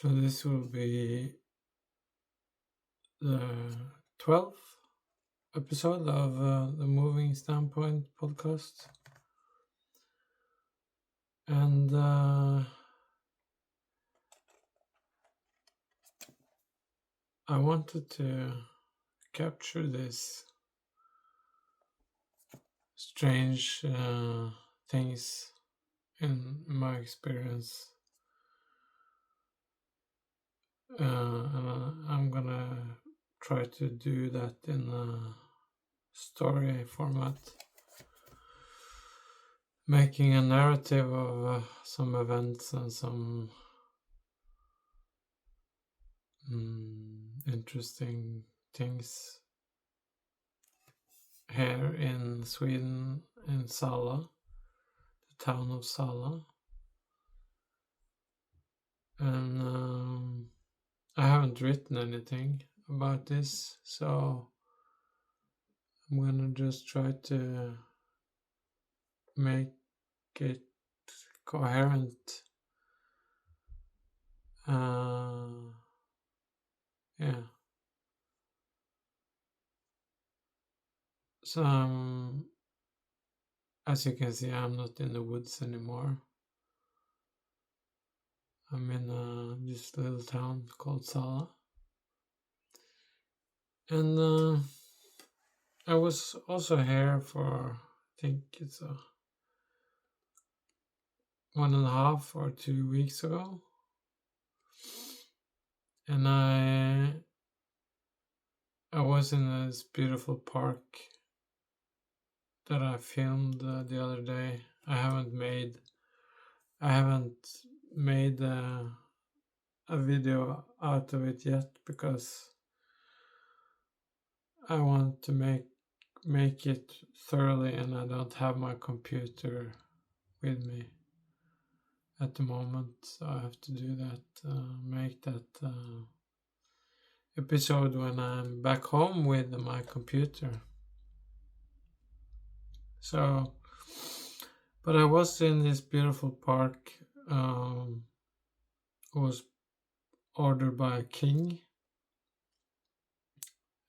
So this will be the 12th episode of the Moving Standpoint podcast. And I wanted to capture this strange things in my experience. And I'm gonna try to do that in a story format, making a narrative of some events and some interesting things here in Sweden, in Sala, the town of Sala. And I haven't written anything about this, so I'm gonna just try to make it coherent. Yeah. So as you can see, I'm not in the woods anymore. I'm in this little town called Sala. And I was also here for, I think it's 1.5 or 2 weeks ago. And I was in this beautiful park that I filmed the other day. I haven't made a video out of it yet because I want to make it thoroughly, and I don't have my computer with me at the moment, so I have to do that, make that episode when I'm back home with my computer. So, but I was in this beautiful park. It was ordered by a king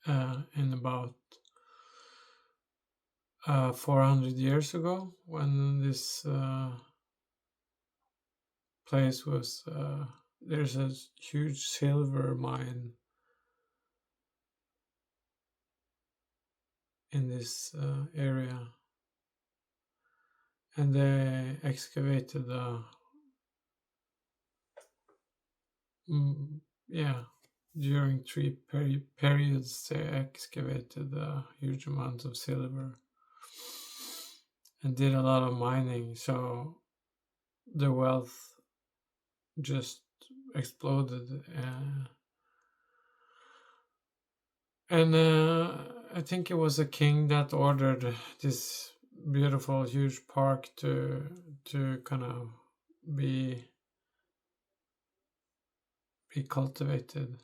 in about 400 years ago, when this place was. There's a huge silver mine in this area, and they excavated during 3 periods they excavated a huge amount of silver and did a lot of mining, so the wealth just exploded. And I think it was a king that ordered this beautiful, huge park to kind of be cultivated.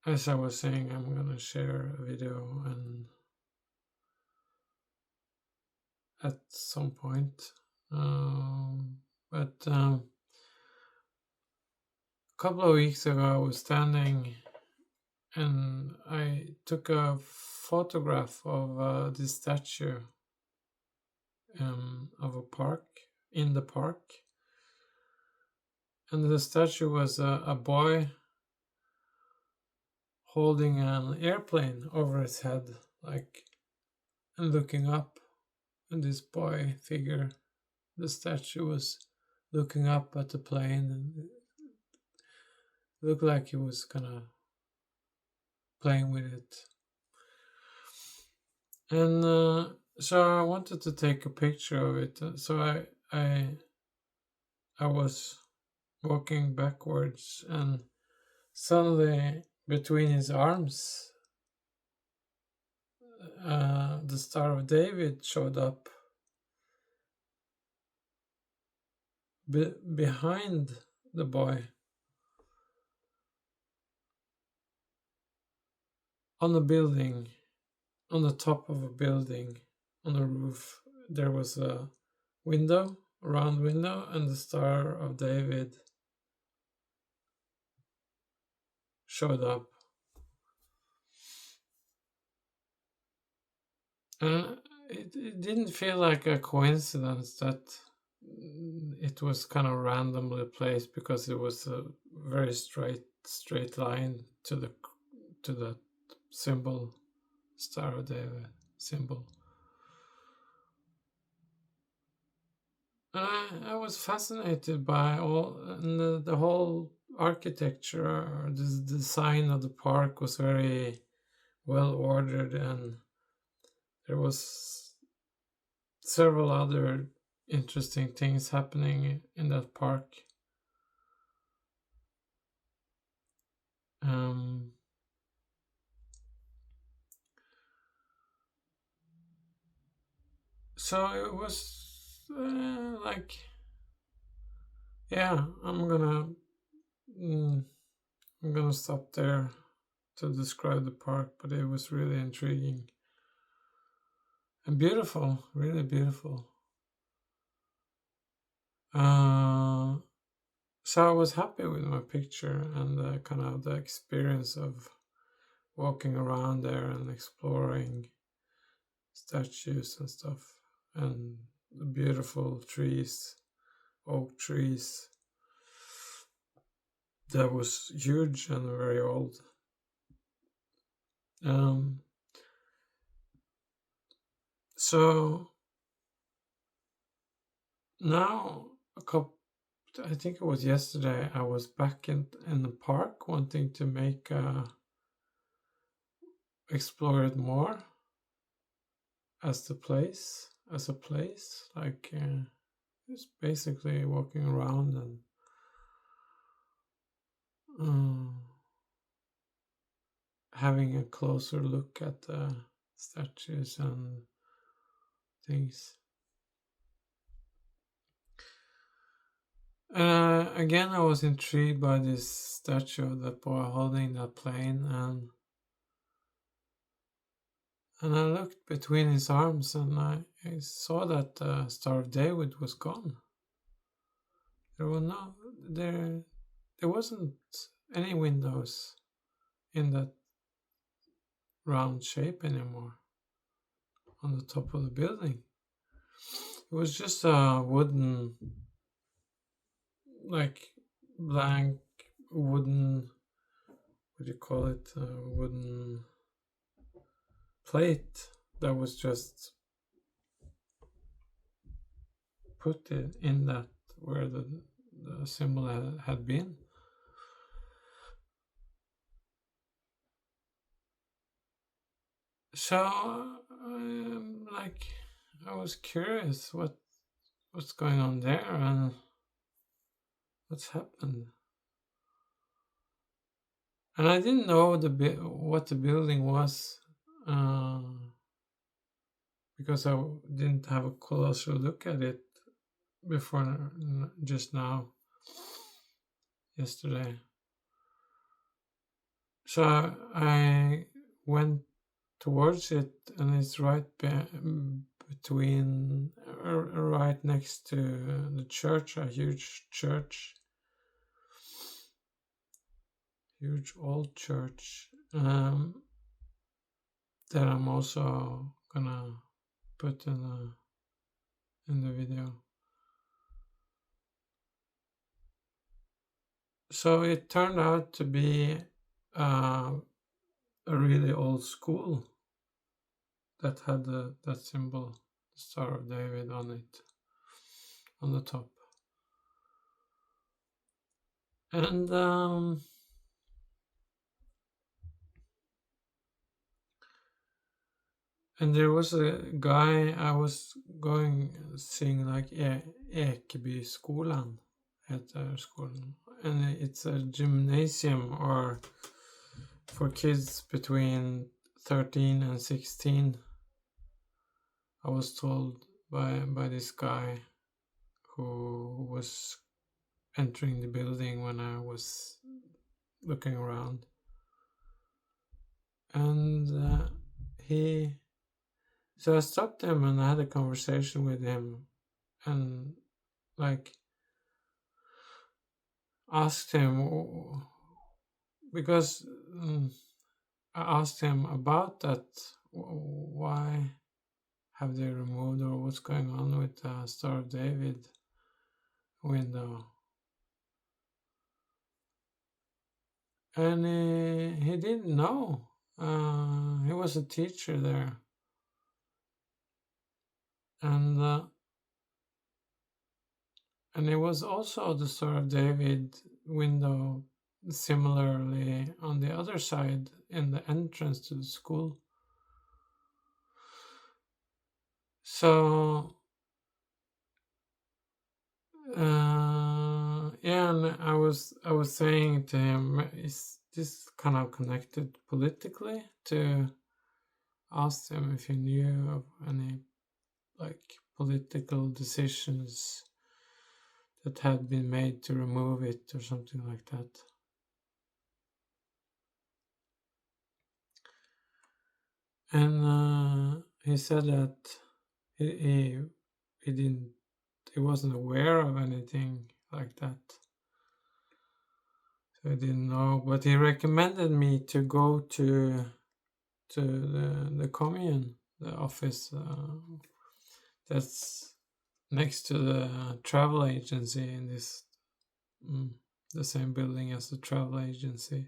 As I was saying, I'm gonna share a video and at some point, but a couple of weeks ago I was standing and I took a photograph of this statue of a park, in the park, and the statue was a boy holding an airplane over his head, like, and looking up. And this boy figure, the statue, was looking up at the plane, and it looked like he was kind of playing with it. And so I wanted to take a picture of it. So I was walking backwards, and suddenly between his arms, the Star of David showed up behind the boy. On a building, on the top of a building, on a roof, there was a window round window, and the Star of David showed up. And it didn't feel like a coincidence that it was kind of randomly placed, because it was a very straight line to the symbol, Star of David symbol. I was fascinated by all, and the whole architecture, or the design of the park was very well ordered, and there was several other interesting things happening in that park. Um, so it was like, yeah, mm, I'm gonna stop there to describe the park, but it was really intriguing and beautiful, really beautiful. Uh, so I was happy with my picture and kind of the experience of walking around there and exploring statues and stuff, and the beautiful trees, oak trees that was huge and very old. Um, so now I think it was yesterday, I was back in the park wanting to make explore it more as a place, like it's basically walking around and um, having a closer look at the statues and things. Again, I was intrigued by this statue of that boy holding that plane, and I looked between his arms, and I saw that the Star of David was gone. There were no there wasn't any windows in that round shape anymore on the top of the building. It was just a wooden, like blank wooden, what do you call it? Wooden plate that was just put in that where the symbol had been. So, like, I was curious what's going on there and what's happened. And I didn't know what the building was, uh, because I didn't have a closer look at it before just now, yesterday. So I went towards it, and it's right between, right next to the church, a huge church, huge old church, that I'm also gonna put in the video. So it turned out to be a really old school that had that symbol, the Star of David, on it, on the top. And there was a guy I was going seeing, like A.k.a skolan heter skolan, and it's a gymnasium or for kids between 13 and 16. I was told by this guy who was entering the building when I was looking around, and so I stopped him and I had a conversation with him, and like asked him because I asked him about that. Why have they removed, or what's going on with the Star of David window? And he didn't know. He was a teacher there, and it was also the Star of David window, similarly on the other side in the entrance to the school. So yeah, and I was saying to him, is this kind of connected politically? To ask him if he knew of any like political decisions that had been made to remove it or something like that. And he said that he didn't, he wasn't aware of anything like that. So I didn't know, but he recommended me to go to the commune, the office that's next to the travel agency in this the same building as the travel agency.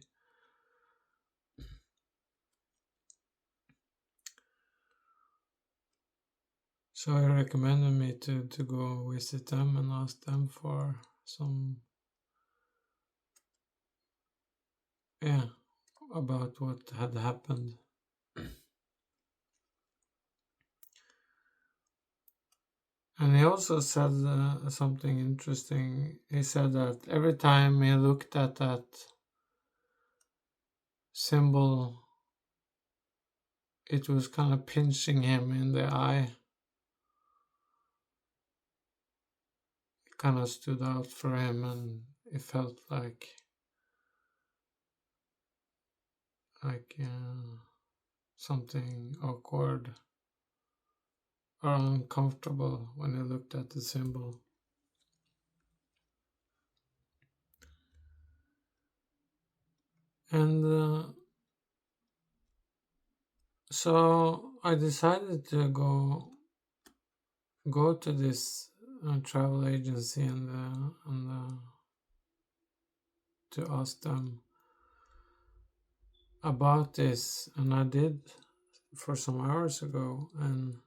So he recommended me to go visit them and ask them for some, yeah, about what had happened. And he also said something interesting. He said that every time he looked at that symbol, it was kind of pinching him in the eye. It kind of stood out for him, and it felt like something awkward or uncomfortable when he looked at the symbol. And so I decided to go to this travel agency and to ask them about this, and I did for some hours ago, and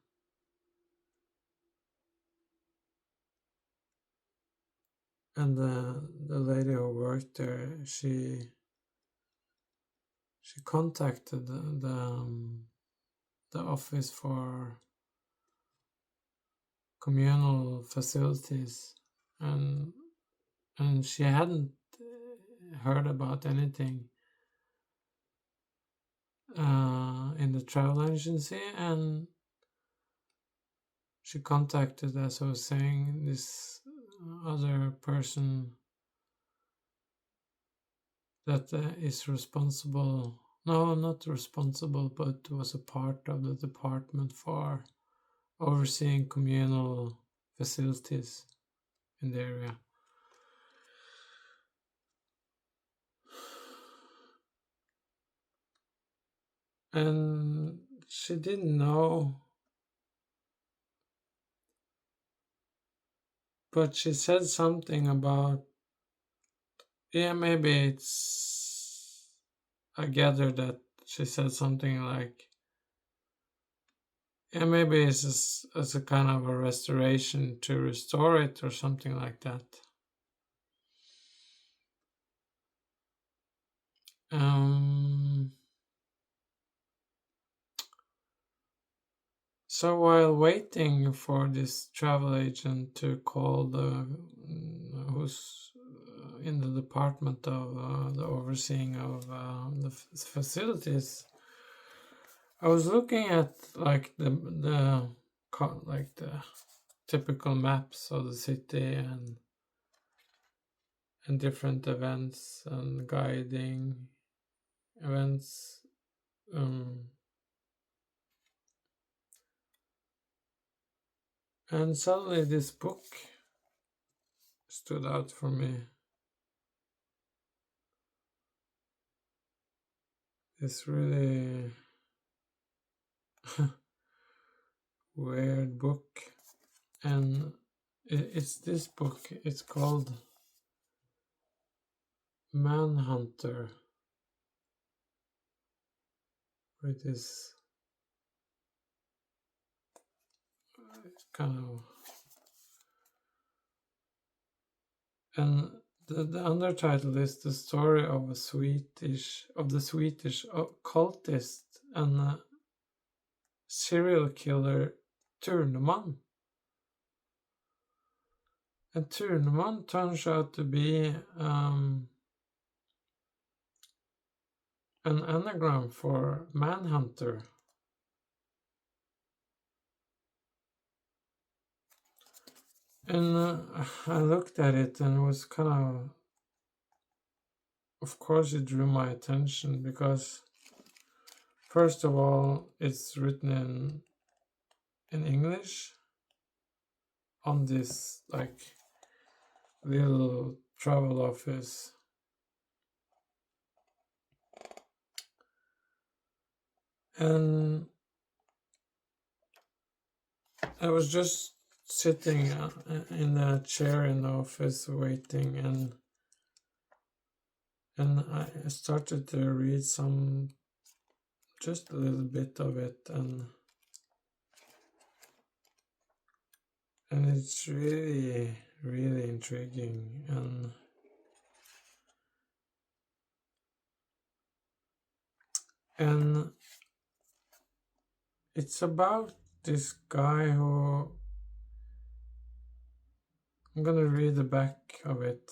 the lady who worked there, she contacted the office for communal facilities, and she hadn't heard about anything in the travel agency, and she contacted, as I was saying, this other person that is responsible, no, not responsible, but was a part of the department for overseeing communal facilities in the area. And she didn't know, but she said something about, yeah, maybe it's, I gathered that she said something like, yeah, maybe it's as a kind of a restoration to restore it or something like that. So while waiting for this travel agent to call the who's in the department of the overseeing of the facilities, I was looking at like the typical maps of the city and different events and guiding events. And suddenly this book stood out for me. This really weird book, and it's this book. It's called Manhunter. It is kind of, and the undertitle is the story of the Swedish occultist and serial killer Thurneman. And Thurneman turns out to be an anagram for Manhunter. And I looked at it and it was kind of course, it drew my attention because, first of all, it's written in English on this like little travel office. And I was just sitting in a chair in the office waiting, and I started to read just a little bit of it, and it's really, really intriguing, and it's about this guy who, I'm gonna read the back of it.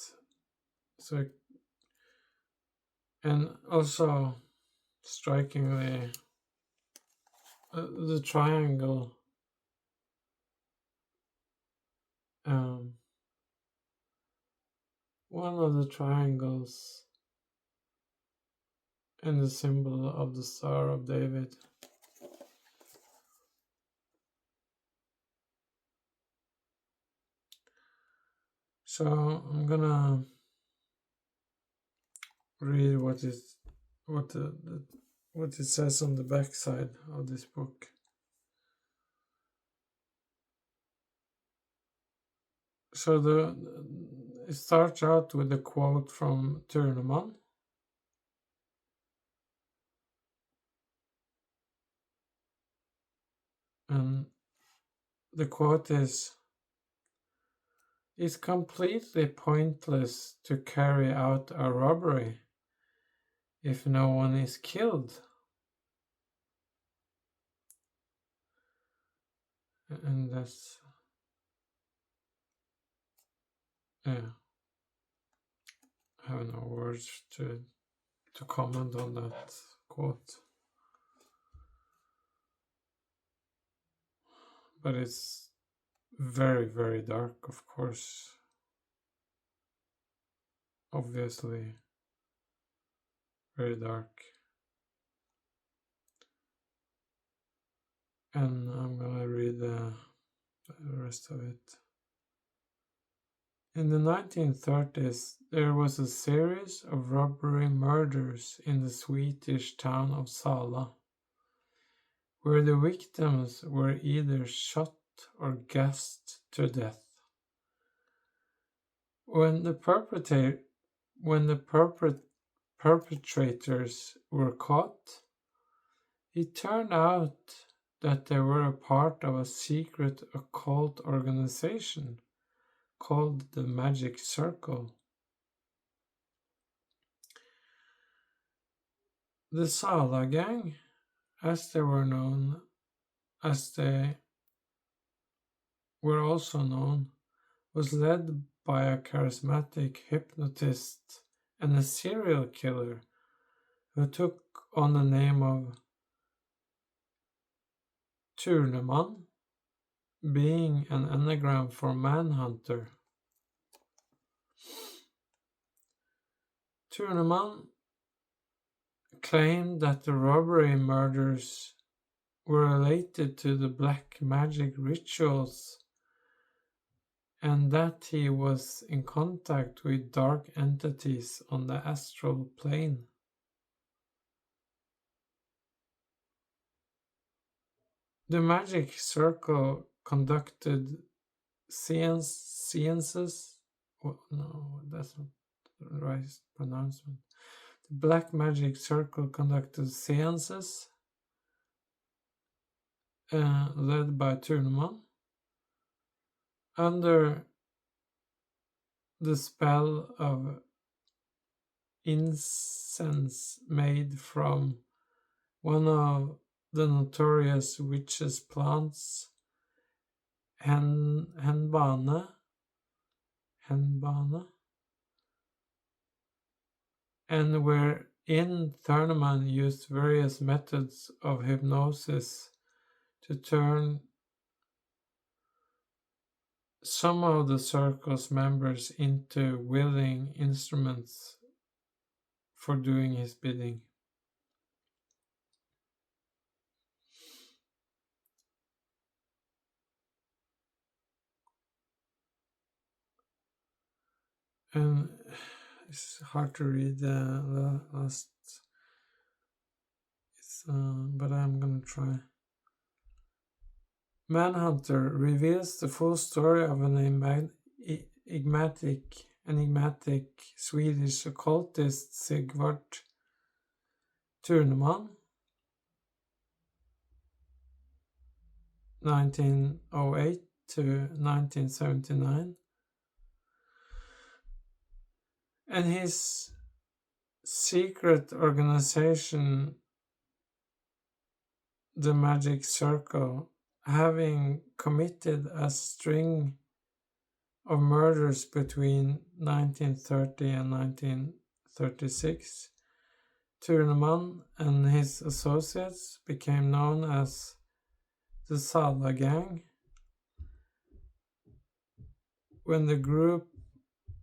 So, and also strikingly, the triangle. One of the triangles in the symbol of the Star of David. So I'm gonna read what it says on the back side of this book. So it starts out with a quote from Thurneman. And the quote is, "It's completely pointless to carry out a robbery if no one is killed." And that's, yeah, I have no words to comment on that quote. But it's very, very dark, of course. Obviously, very dark. And I'm gonna read the rest of it. In the 1930s, there was a series of robbery murders in the Swedish town of Sala, where the victims were either shot or gassed to death. When the perpetrators were caught, it turned out that they were a part of a secret occult organization called the Magic Circle. The Sala Gang, as they were also known, was led by a charismatic hypnotist and a serial killer who took on the name of Thurneman, being an anagram for Manhunter. Thurneman claimed that the robbery murders were related to the black magic rituals and that he was in contact with dark entities on the astral plane. The magic circle conducted seances. Oh, no, that's not the right pronouncement. The black magic circle conducted seances led by Thurneman under the spell of incense made from one of the notorious witches' plants, henbane, and wherein Thurneman used various methods of hypnosis to turn some of the circle's members into willing instruments for doing his bidding. And it's hard to read the last, but I'm gonna try. Manhunter reveals the full story of an enigmatic Swedish occultist, Sigvard Thurneman, 1908 to 1979, and his secret organization, the Magic Circle, having committed a string of murders between 1930 and 1936. Thurneman and his associates became known as the Sala Gang. When the group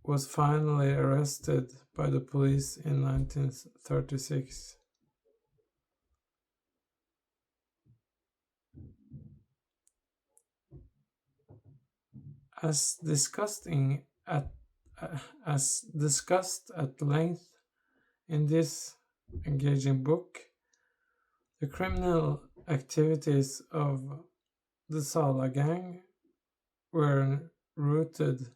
was finally arrested by the police in 1936. As discussed at length in this engaging book, the criminal activities of the Sala Gang were rooted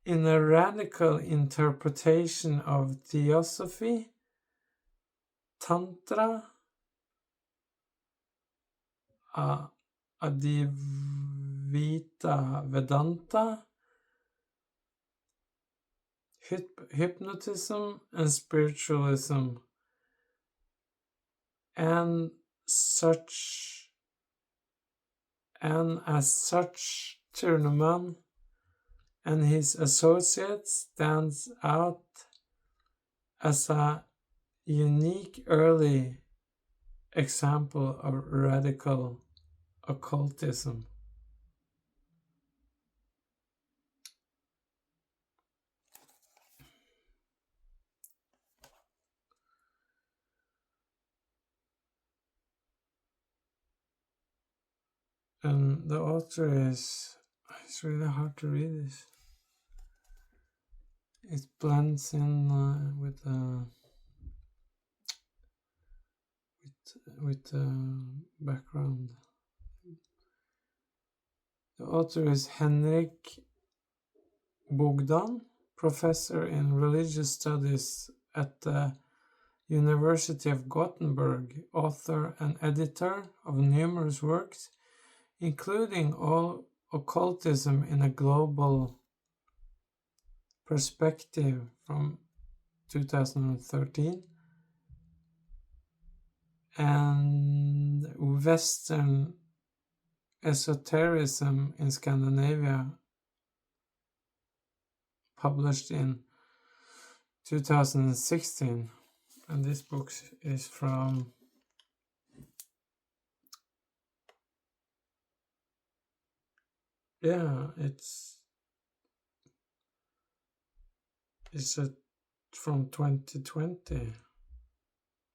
in a radical interpretation of theosophy, tantra, Advaita Vedanta, hypnotism, and spiritualism, and as such, Thurneman and his associates stands out as a unique early example of radical occultism. And the author it's really hard to read this. It blends in with background. The author is Henrik Bogdan, professor in religious studies at the University of Gothenburg, author and editor of numerous works, including All Occultism in a Global Perspective from 2013, and Western Esotericism in Scandinavia, published in 2016. And this book is from it's from 2020.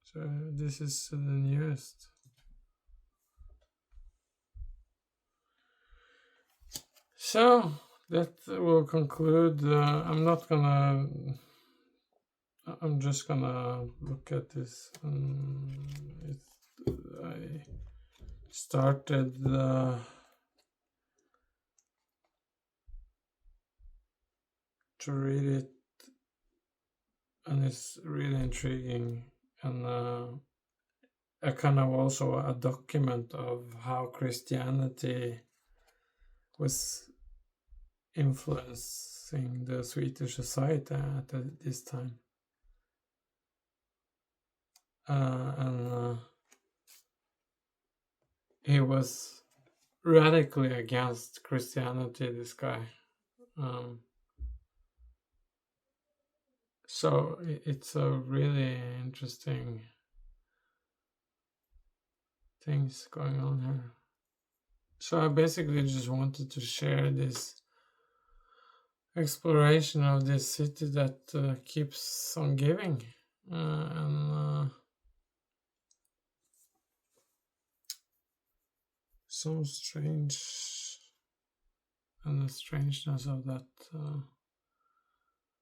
So this is the newest. So that will conclude. I'm just gonna look at this. I started to read it, and it's really intriguing, and a kind of also a document of how Christianity was influencing the Swedish society at this time. And he was radically against Christianity, this guy. So it's a really interesting things going on here. So I basically just wanted to share this exploration of this city that keeps on giving, and some strange, and the strangeness of that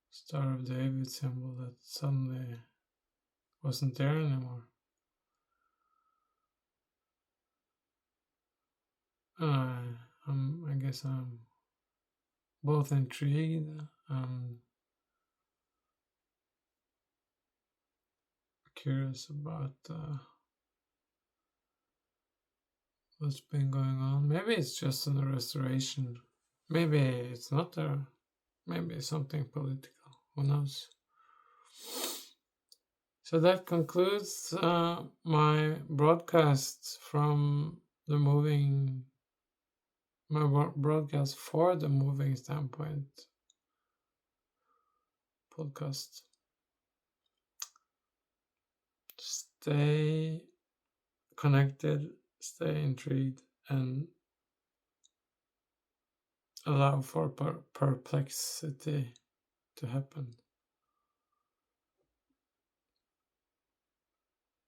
Star of David symbol that suddenly wasn't there anymore. I guess I'm both intrigued and curious about what's been going on. Maybe it's just in a restoration. Maybe it's not there. Maybe it's something political. Who knows? So that concludes my broadcast from the moving. My broadcast for the Moving Standpoint podcast. Stay connected, stay intrigued, and allow for perplexity to happen.